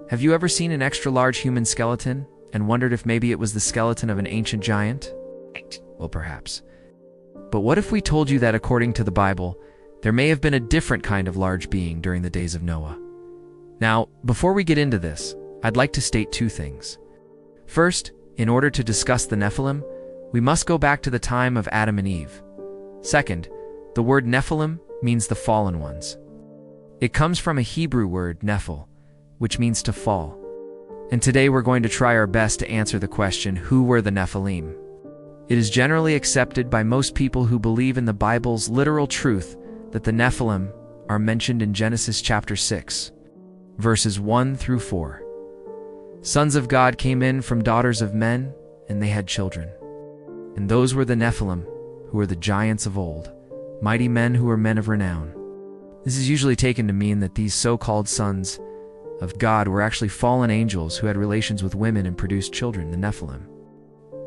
Have you ever seen an extra-large human skeleton and wondered if maybe it was the skeleton of an ancient giant? Well, perhaps. But what if we told you that according to the Bible, there may have been a different kind of large being during the days of Noah? Now, before we get into this, I'd like to state two things. First, in order to discuss the Nephilim, we must go back to the time of Adam and Eve. Second, the word Nephilim means the fallen ones. It comes from a Hebrew word, nephil, which means to fall. And today we're going to try our best to answer the question, who were the Nephilim? It is generally accepted by most people who believe in the Bible's literal truth that the Nephilim are mentioned in Genesis chapter 6, verses 1 through 4. Sons of God came in from daughters of men, and they had children. And those were the Nephilim, who were the giants of old, mighty men who were men of renown. This is usually taken to mean that these so-called sons of God were actually fallen angels who had relations with women and produced children, the Nephilim.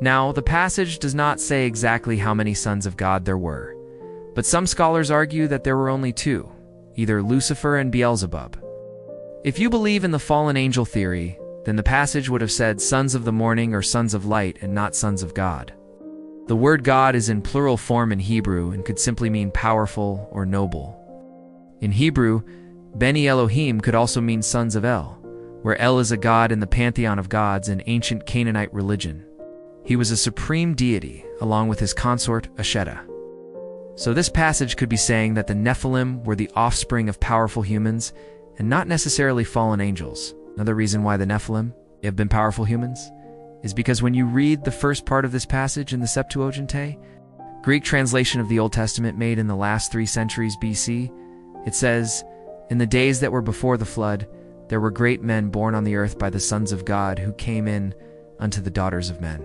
Now, the passage does not say exactly how many sons of God there were, but some scholars argue that there were only two, either Lucifer and Beelzebub. If you believe in the fallen angel theory, then the passage would have said sons of the morning or sons of light and not sons of God. The word God is in plural form in Hebrew and could simply mean powerful or noble. In Hebrew, Beni Elohim could also mean sons of El, where El is a god in the pantheon of gods in ancient Canaanite religion. He was a supreme deity, along with his consort Asheta. So this passage could be saying that the Nephilim were the offspring of powerful humans and not necessarily fallen angels. Another reason why the Nephilim have been powerful humans is because when you read the first part of this passage in the Septuagint, Greek translation of the Old Testament made in the last 3 centuries BC, it says, "In the days that were before the flood, there were great men born on the earth by the sons of God who came in unto the daughters of men."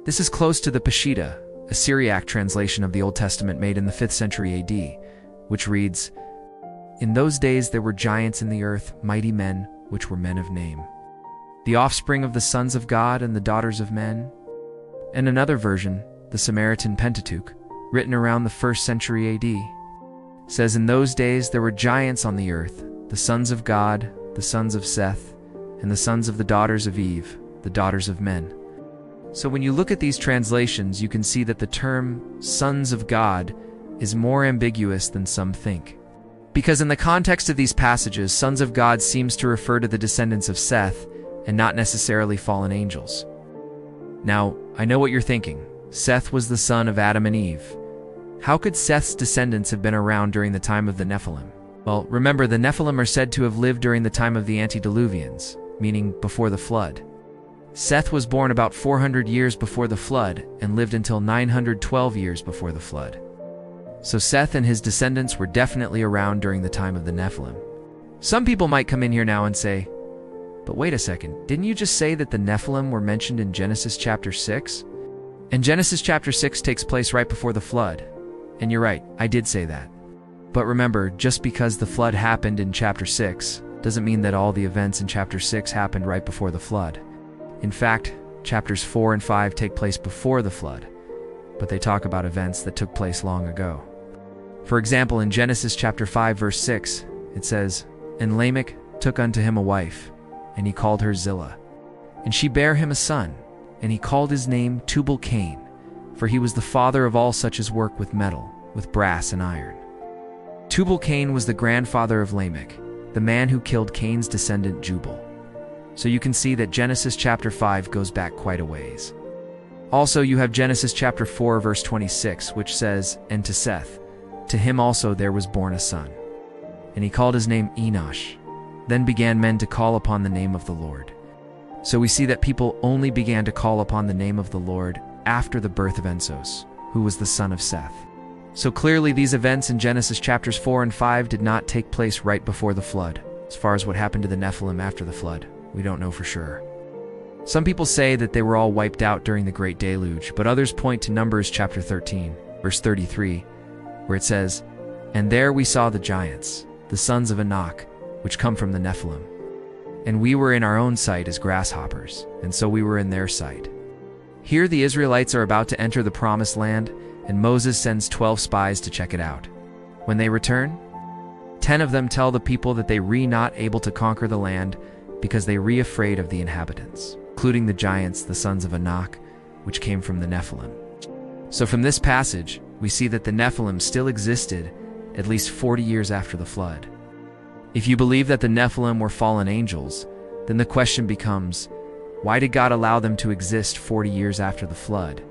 This is close to the Peshitta, a Syriac translation of the Old Testament made in the 5th century AD, which reads, "In those days there were giants in the earth, mighty men, which were men of name. The offspring of the sons of God and the daughters of men." And another version, the Samaritan Pentateuch, written around the 1st century AD, says, "In those days there were giants on the earth, the sons of God, the sons of Seth, and the sons of the daughters of Eve, the daughters of men." So when you look at these translations, you can see that the term sons of God is more ambiguous than some think. Because in the context of these passages, sons of God seems to refer to the descendants of Seth and not necessarily fallen angels. Now, I know what you're thinking. Seth was the son of Adam and Eve. How could Seth's descendants have been around during the time of the Nephilim? Well, remember, the Nephilim are said to have lived during the time of the antediluvians, meaning before the flood. Seth was born about 400 years before the flood and lived until 912 years before the flood. So Seth and his descendants were definitely around during the time of the Nephilim. Some people might come in here now and say, "But wait a second, didn't you just say that the Nephilim were mentioned in Genesis chapter 6? And Genesis chapter 6 takes place right before the flood." And you're right, I did say that. But remember, just because the flood happened in chapter 6 doesn't mean that all the events in chapter 6 happened right before the flood. In fact, chapters 4 and 5 take place before the flood, but they talk about events that took place long ago. For example, in Genesis chapter 5 verse 6, it says, "And Lamech took unto him a wife, and he called her Zillah. And she bare him a son, and he called his name Tubal-Cain, for he was the father of all such as work with metal, with brass and iron." Tubal-Cain was the grandfather of Lamech, the man who killed Cain's descendant Jubal. So you can see that Genesis chapter 5 goes back quite a ways. Also, you have Genesis chapter 4 verse 26, which says, "And to Seth, to him also there was born a son. And he called his name Enosh. Then began men to call upon the name of the Lord." So we see that people only began to call upon the name of the Lord after the birth of Ensos, who was the son of Seth. So clearly these events in Genesis chapters 4 and 5 did not take place right before the flood. As far as what happened to the Nephilim after the flood, we don't know for sure. Some people say that they were all wiped out during the Great Deluge, but others point to Numbers chapter 13, verse 33, where it says, "And there we saw the giants, the sons of Enoch, which come from the Nephilim. And we were in our own sight as grasshoppers, and so we were in their sight." Here the Israelites are about to enter the Promised Land, and Moses sends 12 spies to check it out. When they return, 10 of them tell the people that they were not able to conquer the land because they were afraid of the inhabitants, including the giants, the sons of Enoch, which came from the Nephilim. So from this passage, we see that the Nephilim still existed at least 40 years after the flood. If you believe that the Nephilim were fallen angels, then the question becomes, why did God allow them to exist 40 years after the flood?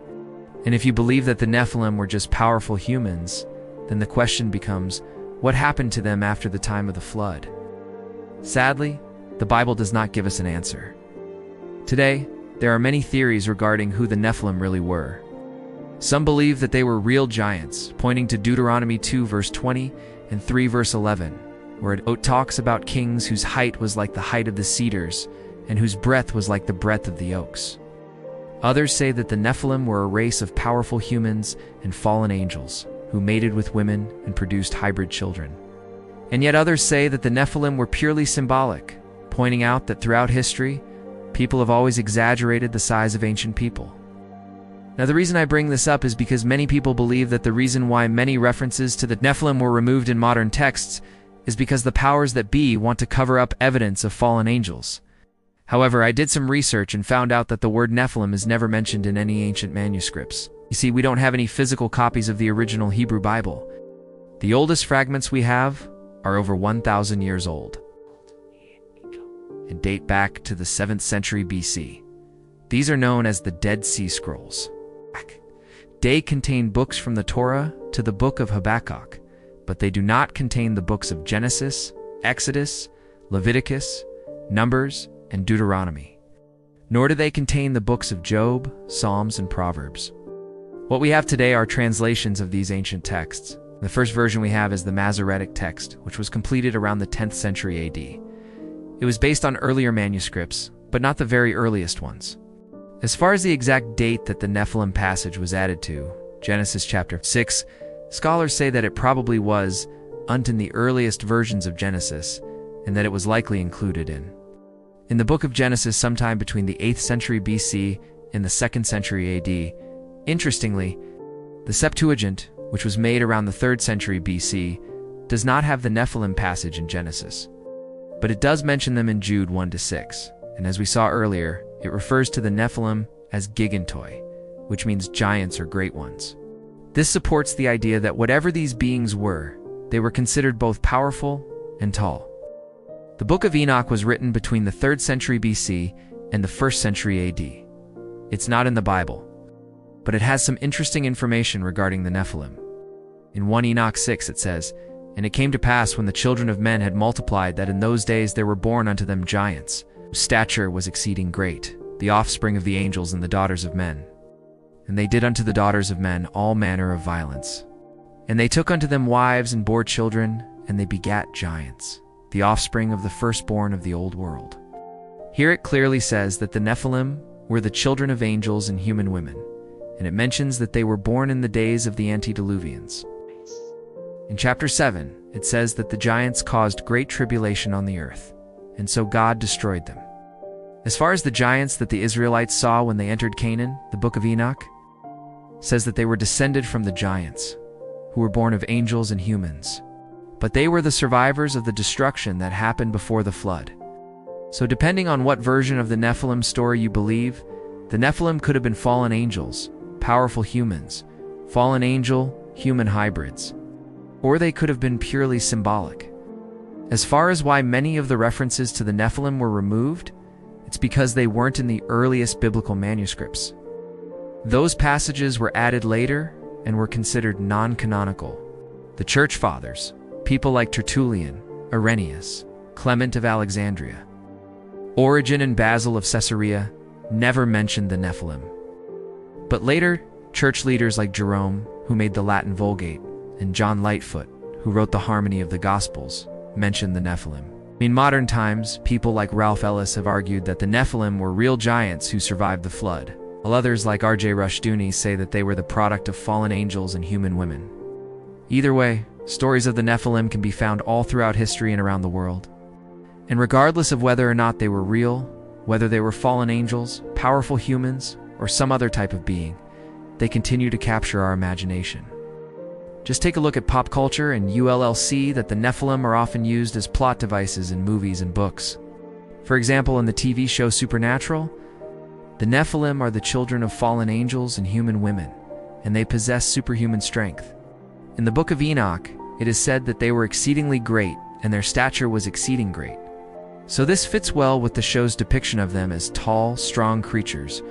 And if you believe that the Nephilim were just powerful humans, then the question becomes, what happened to them after the time of the flood? Sadly, the Bible does not give us an answer. Today, there are many theories regarding who the Nephilim really were. Some believe that they were real giants, pointing to Deuteronomy 2 verse 20 and 3 verse 11, where it talks about kings whose height was like the height of the cedars and whose breadth was like the breadth of the oaks. Others say that the Nephilim were a race of powerful humans and fallen angels who mated with women and produced hybrid children. And yet others say that the Nephilim were purely symbolic, pointing out that throughout history, people have always exaggerated the size of ancient people. Now, the reason I bring this up is because many people believe that the reason why many references to the Nephilim were removed in modern texts is because the powers that be want to cover up evidence of fallen angels. However, I did some research and found out that the word Nephilim is never mentioned in any ancient manuscripts. You see, we don't have any physical copies of the original Hebrew Bible. The oldest fragments we have are over 1,000 years old and date back to the 7th century BC. These are known as the Dead Sea Scrolls. They contain books from the Torah to the Book of Habakkuk, but they do not contain the books of Genesis, Exodus, Leviticus, Numbers, and Deuteronomy. Nor do they contain the books of Job, Psalms, and Proverbs. What we have today are translations of these ancient texts. The first version we have is the Masoretic text, which was completed around the 10th century AD. It was based on earlier manuscripts, but not the very earliest ones. As far as the exact date that the Nephilim passage was added to, Genesis chapter 6, scholars say that it probably was in the earliest versions of Genesis, and that it was likely included in the book of Genesis sometime between the 8th century BC and the 2nd century AD. Interestingly, the Septuagint, which was made around the 3rd century BC, does not have the Nephilim passage in Genesis, but it does mention them in Jude 1-6, and as we saw earlier, it refers to the Nephilim as gigantoi, which means giants or great ones. This supports the idea that whatever these beings were, they were considered both powerful and tall. The Book of Enoch was written between the 3rd century BC and the 1st century AD. It's not in the Bible, but it has some interesting information regarding the Nephilim. In 1 Enoch 6 it says, "And it came to pass when the children of men had multiplied that in those days there were born unto them giants, whose stature was exceeding great, the offspring of the angels and the daughters of men. And they did unto the daughters of men all manner of violence. And they took unto them wives and bore children, and they begat giants, the offspring of the firstborn of the old world." Here it clearly says that the Nephilim were the children of angels and human women, and it mentions that they were born in the days of the antediluvians. In chapter 7, it says that the giants caused great tribulation on the earth, and so God destroyed them. As far as the giants that the Israelites saw when they entered Canaan, the Book of Enoch says that they were descended from the giants, who were born of angels and humans. But they were the survivors of the destruction that happened before the flood. So depending on what version of the Nephilim story you believe, the Nephilim could have been fallen angels, powerful humans, fallen angel-human hybrids, or they could have been purely symbolic. As far as why many of the references to the Nephilim were removed, it's because they weren't in the earliest biblical manuscripts. Those passages were added later and were considered non-canonical. The Church Fathers, people like Tertullian, Irenaeus, Clement of Alexandria, Origen and Basil of Caesarea, never mentioned the Nephilim. But later, church leaders like Jerome, who made the Latin Vulgate, and John Lightfoot, who wrote the Harmony of the Gospels, mentioned the Nephilim. In modern times, people like Ralph Ellis have argued that the Nephilim were real giants who survived the flood, while others like R.J. Rushdoony say that they were the product of fallen angels and human women. Either way, stories of the Nephilim can be found all throughout history and around the world. And regardless of whether or not they were real, whether they were fallen angels, powerful humans, or some other type of being, they continue to capture our imagination. Just take a look at pop culture and you'll see that the Nephilim are often used as plot devices in movies and books. For example, in the TV show Supernatural, the Nephilim are the children of fallen angels and human women, and they possess superhuman strength. In the Book of Enoch, it is said that they were exceedingly great, and their stature was exceeding great. So this fits well with the show's depiction of them as tall, strong creatures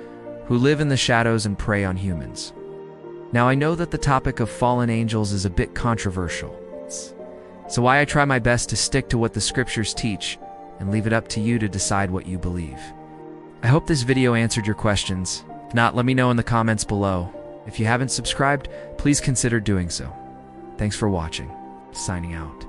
who live in the shadows and prey on humans. Now, I know that the topic of fallen angels is a bit controversial, so I try my best to stick to what the scriptures teach and leave it up to you to decide what you believe. I hope this video answered your questions. If not, let me know in the comments below. If you haven't subscribed, please consider doing so. Thanks for watching. Signing out.